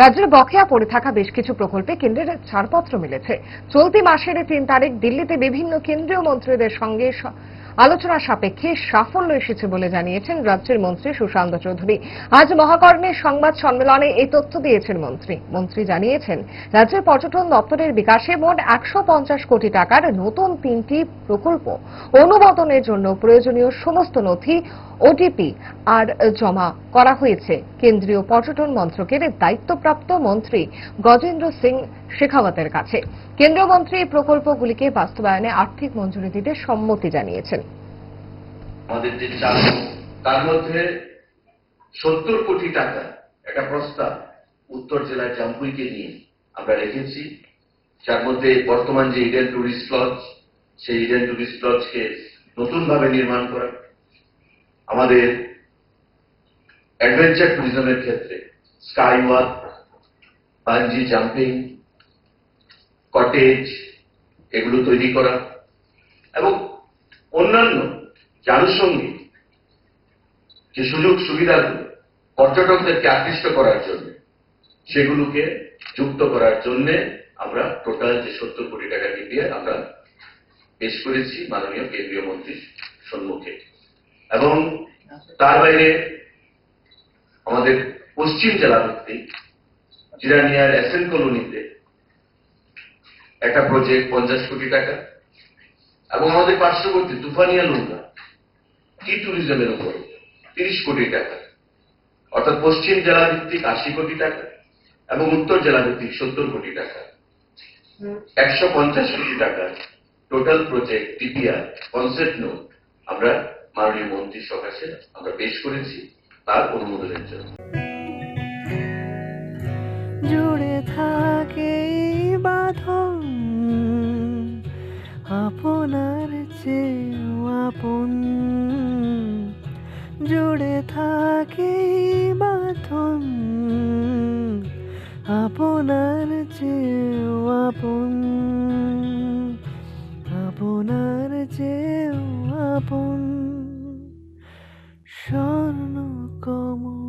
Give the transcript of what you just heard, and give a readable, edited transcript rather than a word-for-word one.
রাজ্যের বকেয়া পড়ে থাকা বেশ কিছু প্রকল্পে কেন্দ্রের ছাড়পত্র মিলেছে। চলতি মাসের ৩ তারিখ দিল্লিতে বিভিন্ন কেন্দ্রীয় মন্ত্রীদের সঙ্গে আলোচনা সাপেক্ষে সাফল্য এসেছে বলে জানিয়েছেন রাজ্যের মন্ত্রী সুশান্ত চৌধুরী। আজ মহাকর্ণের সংবাদ সম্মেলনে এই তথ্য দিয়েছেন মন্ত্রী জানিয়েছেন, রাজ্যের পর্যটন দপ্তরের বিকাশে মোট ১৫০ কোটি টাকার নতুন ৩টি প্রকল্প অনুমোদনের জন্য প্রয়োজনীয় সমস্ত নথি ওটিপি আর জমা করা হয়েছে কেন্দ্রীয় পর্যটন মন্ত্রকের দায়িত্বপ্রাপ্ত মন্ত্রী গজেন্দ্র সিং শেখাওয়াতের কাছে। কেন্দ্রীয় মন্ত্রী এই প্রকল্পগুলিকে বাস্তবায়নে আর্থিক মঞ্জুরি দিতে সম্মতি জানিয়েছেন। আমাদের যে চালু তার মধ্যে ৭০ কোটি টাকা একটা প্রস্তাব উত্তর জেলার জামপুইকে নিয়ে আমরা রেখেছি, যার মধ্যে বর্তমান যে ইডেন টুরিস্ট লজ, সেই ইডেন টুরিস্ট লজকে নতুনভাবে নির্মাণ করা, আমাদের অ্যাডভেঞ্চার ট্যুরিজমের ক্ষেত্রে sky walk, bungee jumping, cottage এগুলো তৈরি করা এবং অন্যান্য আনুষঙ্গিক যে সুযোগ সুবিধাগুলো পর্যটকদেরকে আকৃষ্ট করার জন্য সেগুলোকে যুক্ত করার জন্য আমরা টোটাল যে ৭০ কোটি টাকা দিয়ে আমরা পেশ করেছি মাননীয় কেন্দ্রীয় মন্ত্রীর সম্মুখে। এবং তার বাইরে আমাদের পশ্চিম জেলা ভিত্তিক জিরানিয়ার এসএন কলোনিতে একটা প্রজেক্ট ৫০ কোটি টাকা এবং আমাদের পার্শ্ববর্তী তুফানিয়া নৌকা টি ট্যুরিজমের উপর ৩০ কোটি টাকা, অর্থাৎ পশ্চিম জেলা ভিত্তিক ৮০ কোটি টাকা এবং উত্তর জেলা ভিত্তিক ৭০ কোটি টাকা, ১৫০ কোটি টাকা total project TPR concept note আমরা মাননীয় মন্ত্রীর সকাশে আমরা পেশ করেছি তার অনুমোদনের জন্য। জুড়ে থাকে বাঁধন আপনার চেয়েও আপন, জুড়ে থাকে বাঁধন আপনার চেয়েও আপন, আপনার চেয়েও আপন। স্বর্ণ কমল